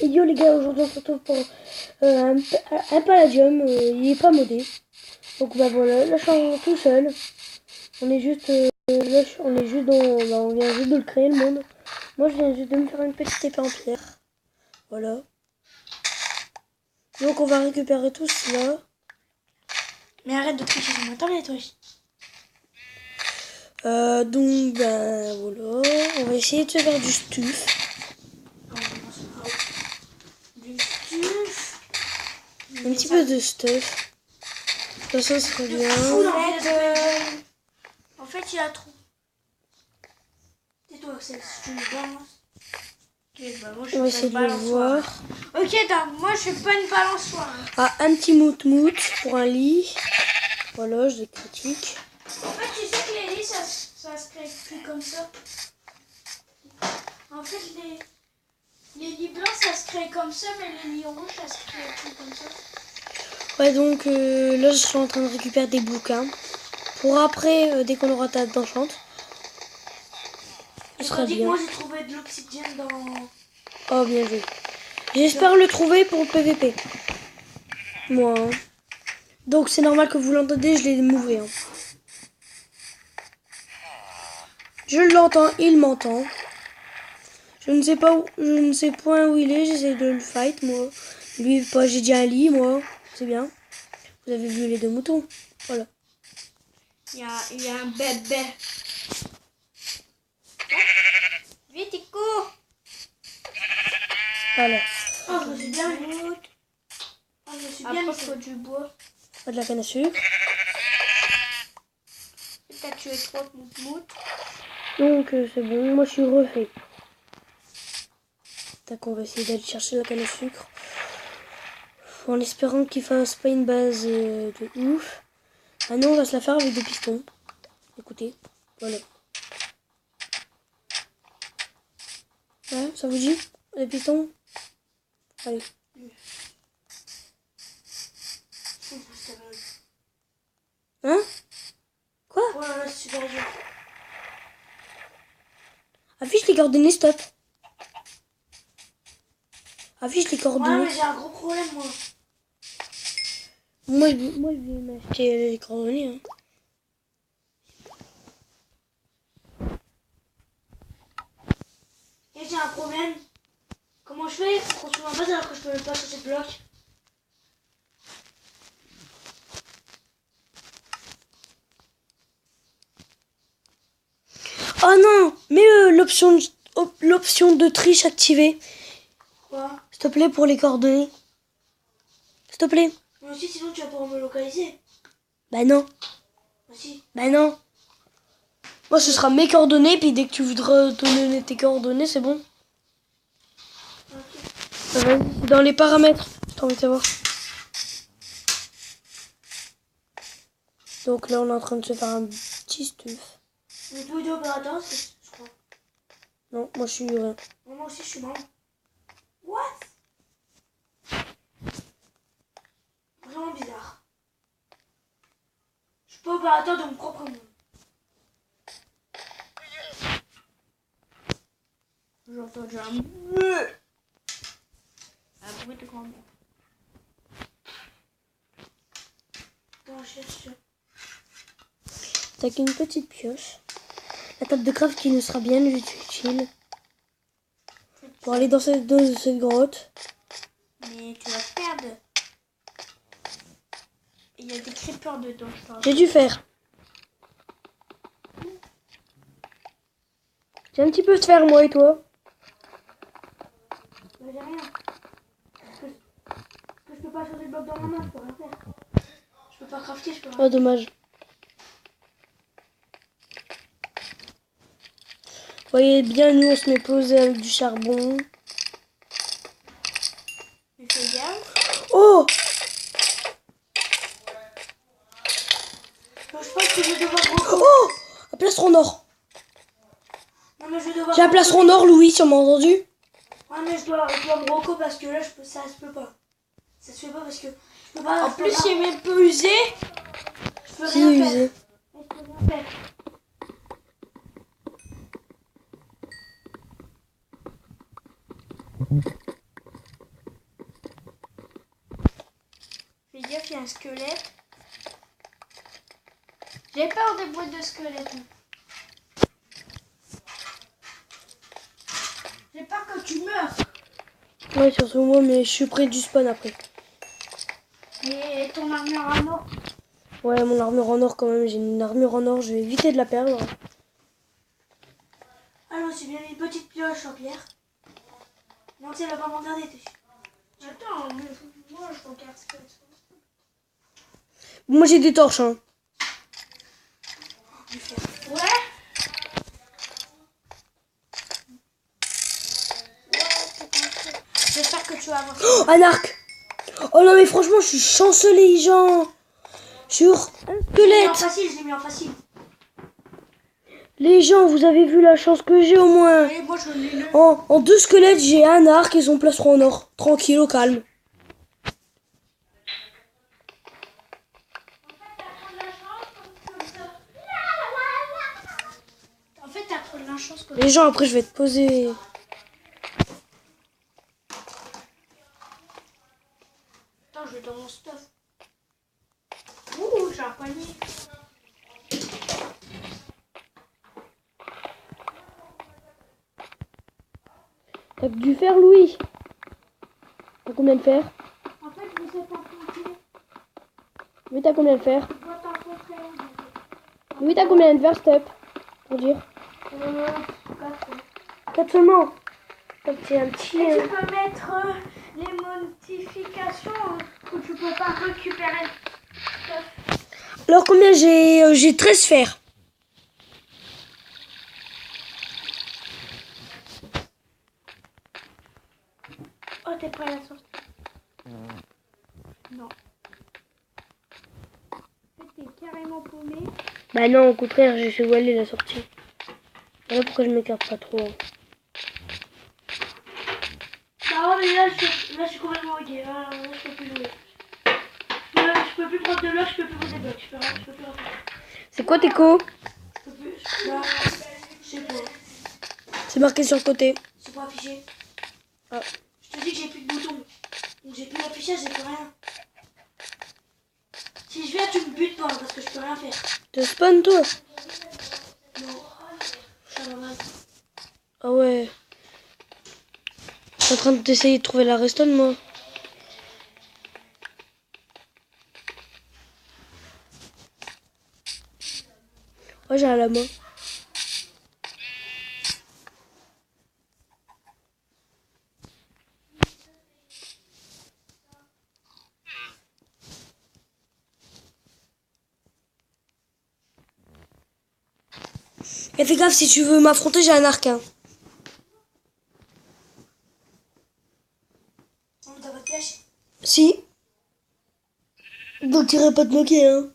Et yo les gars, aujourd'hui on se retrouve pour un palladium, il est pas modé. Donc bah voilà, là je suis tout seul. On est juste là, on est juste dans, bah, on vient juste de le créer le monde. Moi je viens juste de me faire une petite épée en pierre. Voilà. Donc on va récupérer tout cela. Mais arrête de tricher sur mon tablette, toi. Donc ben voilà, on va essayer de se faire du stuff. Du stuff. Un petit peu de stuff. Ça serait bien. En fait, il y a trop. Tais-toi, c'est tu me balances. Ok, bah moi je On va suis essayer pas de une le voir. balançoire. Ok, moi je suis pas une balançoire. Hein. Ah, un petit mout-mout pour un lit. Voilà, je les critique. En fait, tu sais que les lits, ça se crée plus comme ça. En fait, les lits blancs, ça se crée comme ça, mais les lits rouges, ça se crée plus comme ça. Ouais, donc là, je suis en train de récupérer des bouquins. Pour après, dès qu'on aura ta d'enchante. Ce sera bien. Moi, j'ai trouvé de l'oxygène dans... Oh, bien joué. J'espère le trouver pour le PVP. Moi. Hein. Donc, c'est normal que vous l'entendez, je l'ai mouvé. Hein. Je l'entends, il m'entend. Je ne sais pas où, je ne sais point où il est, j'essaie de le fight, moi. Lui, pas, j'ai déjà un lit, moi. C'est bien. Vous avez vu les deux moutons. Voilà. Il y a un bébé. Vite, il court. Voilà. Oh, je me suis bien mis. Oh, je me suis bien mis. Après, il faut du bois. Pas de la canne à sucre. T'as tué 3 moutes. Donc, c'est bon. Moi, je suis refait. Tac, on va essayer d'aller chercher la canne à sucre. En espérant qu'il fasse pas une base de ouf. Ah non, on va se la faire avec des pistons. Écoutez, voilà. Ouais, ça vous dit? Des pistons? Allez. Hein? Quoi? Oh là là, c'est super dur. Affiche les coordonnées, stop. Affiche les Ouais, coordonnées. mais j'ai un gros problème, moi. Moi, je vais m'acheter les coordonnées. Hein. Et j'ai un problème. Comment je fais pour construire ma base alors que je peux même pas changer de bloc? Oh non! Mets l'option de triche activée. Quoi? S'il te plaît, pour les coordonnées. S'il te plaît. Mais aussi, sinon tu vas pouvoir me localiser. Bah non. Aussi. Bah non. Moi, ce sera mes coordonnées, puis dès que tu voudras donner tes coordonnées, c'est bon. Ok. Vas-y, c'est dans les paramètres. J'ai envie de savoir. Donc là, on est en train de se faire un petit stuff. Mais tous les deux opérateurs, je crois. Non, moi, je suis rien. Moi aussi, je suis membre. What? Vraiment bizarre. Je suis pas opérateur de mon propre monde. J'entends déjà un bruit de grand monde. Attends, je cherche. T'as qu'une petite pioche. La table de craft qui nous sera bien utile. Pour aller dans cette grotte. Mais tu vas te perdre. Il y a des creepers dedans, je pense. J'ai dû faire. J'ai un petit peu de faire, moi et toi. Mais j'ai rien. Parce que je peux pas changer de bloc dans ma main, je peux rien faire. Je peux pas crafter, je peux rien. Oh, dommage. Vous voyez bien, nous, on se met posé avec du charbon. Mais fais gaffe. Oh! Non, je pense que je vais devoir reco. Oh! Un plastron or. Non, mais je vais devoir. J'ai un plastron or, Louis, tu m'as entendu? Ouais, mais je dois me reco parce que là, ça se peut pas. Ça se fait pas parce que je peux pas. En plus, c'est même peu usé. Je peux C'est rien faire. usé. Je peux rien faire. Fais gaffe, il y a un squelette. J'ai peur des boîtes de squelettes. J'ai peur que tu meurs. Ouais, surtout moi, mais je suis près du spawn après. Et ton armure en or. Ouais, mon armure en or quand même. J'ai une armure en or, je vais éviter de la perdre. Ah non, c'est bien une petite pioche en pierre. Non, tu sais, elle va pas m'en garder. Attends, mais moi je regarde ce que Moi, j'ai des torches, hein. Ouais. J'espère que tu vas avoir. Oh, un arc. Oh non, mais franchement, je suis chanceux, les gens. Sur un Je l'ai mis en squelette. facile, je l'ai mis en facile. Les gens, vous avez vu la chance que j'ai au moins. Et moi je l'ai le. En 2 squelettes, j'ai un arc et son plastron en or. Tranquille, au calme. En fait, t'as trop de la chance que. Les gens, après, je vais te poser. Attends, je vais dans mon stuff. Ouh, j'ai un panier. T'as que du fer, Louis. T'as combien de fer? En fait, vous êtes affrontés. Louis, t'as combien de fer? Je dois t'affronter. Louis, t'as combien de fer, step? Pour dire. 4 seulement. C'est un petit. Et tu peux mettre les modifications où tu peux pas récupérer. Alors, combien j'ai 13 fer. Oh, t'es prêt à la sortie? Non. T'es carrément paumé. Bah non, au contraire, j'ai fait où aller la sortie. Voilà pourquoi je m'écarte pas trop. Bah ouais, mais là, je suis complètement ok. Là, je peux plus jouer. Je peux plus prendre de l'or, je peux plus poser des blocs. Je peux plus rien faire. C'est quoi tes co? Je peux plus. Là, je sais pas. C'est marqué sur le côté. C'est pas affiché. Ah. Je te dis que j'ai plus de boutons. Donc j'ai plus d'affichage, j'ai plus rien. Si je viens, tu me butes pas parce que je peux rien faire. Te spawn toi? Non. Ça va mal. Ah ouais. Je suis en train d'essayer de trouver la restonne moi. Ouais, j'ai un lama. Et fais gaffe, si tu veux m'affronter, j'ai un arc. Hein. On t'as pas de piège? Si. Donc t'irais pas te moquer, hein.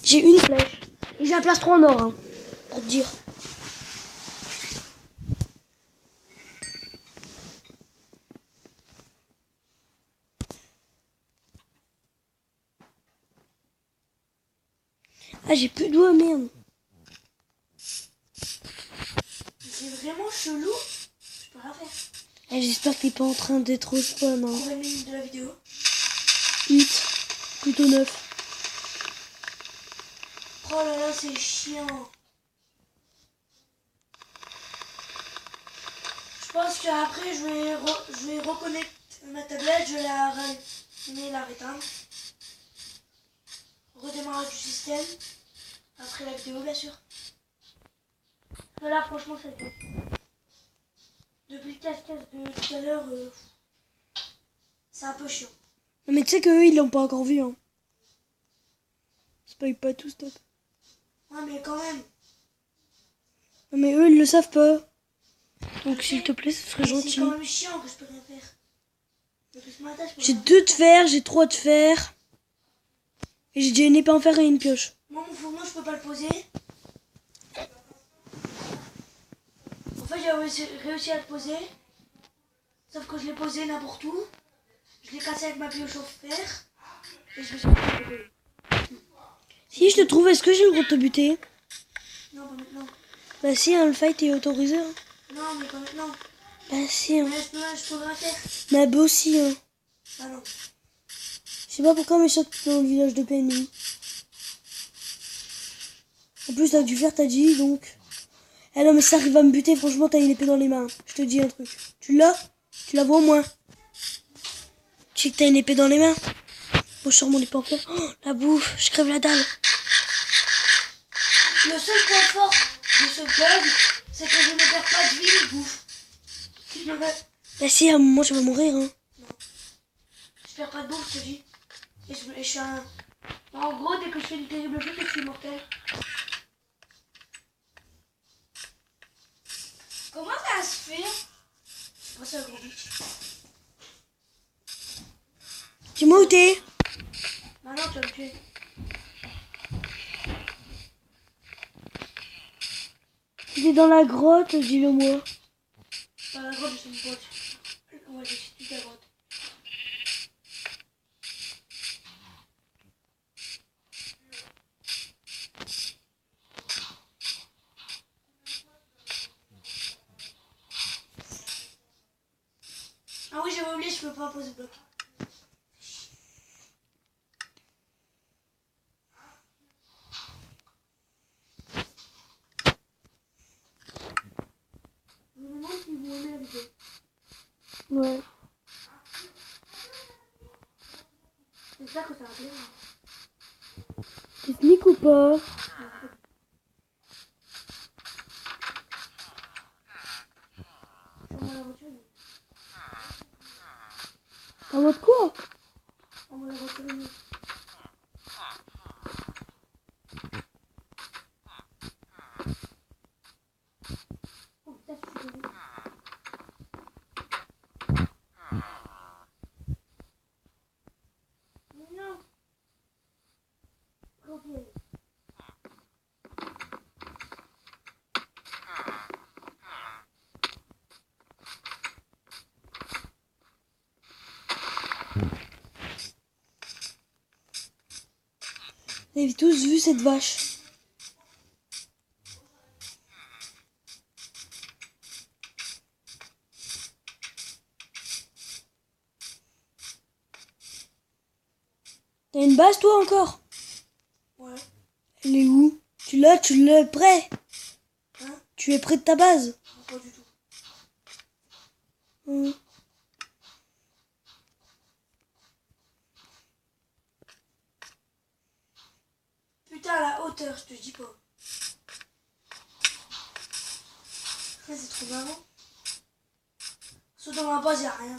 J'ai une flèche. Et j'ai un plastron en or, hein. Pour te dire. Ah, j'ai plus de doigts, merde. C'est vraiment chelou. Je peux rien faire. Eh, j'espère que t'es pas en train d'être au spawn. Hein. Combien de minutes de la vidéo? 8. Plutôt 9. Oh là là, c'est chiant. Je pense qu'après, je vais reconnecter ma tablette, je vais la réteindre. Redémarrage du système. Après la vidéo, bien sûr. Mais là, franchement, ça fait. Depuis le casse-casse de tout à l'heure, c'est un peu chiant. Non, mais tu sais qu'eux, ils l'ont pas encore vu. Hein. Spoil pas tout, stop. Ouais, mais quand même. Non, mais eux, ils le savent pas. Donc, s'il te plaît, ce serait gentil. C'est quand même chiant que je peux rien faire. Depuis ce matin, je peux J'ai rien 2 de fer, j'ai 3 de fer. Et j'ai déjà une épée en fer et une pioche. Moi, mon fourneau, je peux pas le poser. En fait, j'ai réussi à le poser. Sauf que je l'ai posé n'importe où. Je l'ai cassé avec ma pioche au fer. Et je me suis fait. Si je te trouve, est-ce que j'ai le droit de te buter? Non, pas maintenant. Bah si, hein, le fight est autorisé. Hein. Non, mais quand même, non. Bah si, hein. Mais je peux rien faire. Ma bah aussi, hein. Ah non. Je sais pas pourquoi mais saute dans le village de PNI. En plus, t'as dû faire ta dit donc. Eh non, mais ça arrive à me buter, franchement, t'as une épée dans les mains. Je te dis un truc. Tu l'as? Tu la vois au moins? Tu sais que t'as une épée dans les mains? Bon, je sors mon épée en pierre. Oh, la bouffe, je crève la dalle. Le seul point fort de ce bug, c'est que je ne perds pas de vie, bouffe. Si je me fais- Bah si, à un moment, tu vas mourir, hein. Non. Je perds pas de bouffe, je te dis. Et je suis un... En gros, dès que je fais une terrible chute, je suis mortel. Comment ça se fait? Oh, c'est un gros bitch. Dis-moi où t'es? Maintenant, tu vas me tuer. Si t'es dans la grotte, dis-le moi. Dans la grotte, je suis une pote. Ouais, je suis toute la grotte. Ah oui, j'avais oublié, je peux pas poser bloc. Je me demande si vous aimez la vidéo. Ouais. J'espère que ça va plaire. Tu sneak ou pas? En mode aventure, En mode quoi? en mode aventure. Oh putain, je suis désolée. Non. Copier. Vous avez tous vu cette vache? T'as une base toi encore? Ouais. Elle est où? Tu l'as prêt? Hein? Tu es près de ta base? Non, pas du tout. Hum. Putain, la hauteur, je te dis pas. Ça, c'est trop marrant. Sauf dans ma base, y'a rien.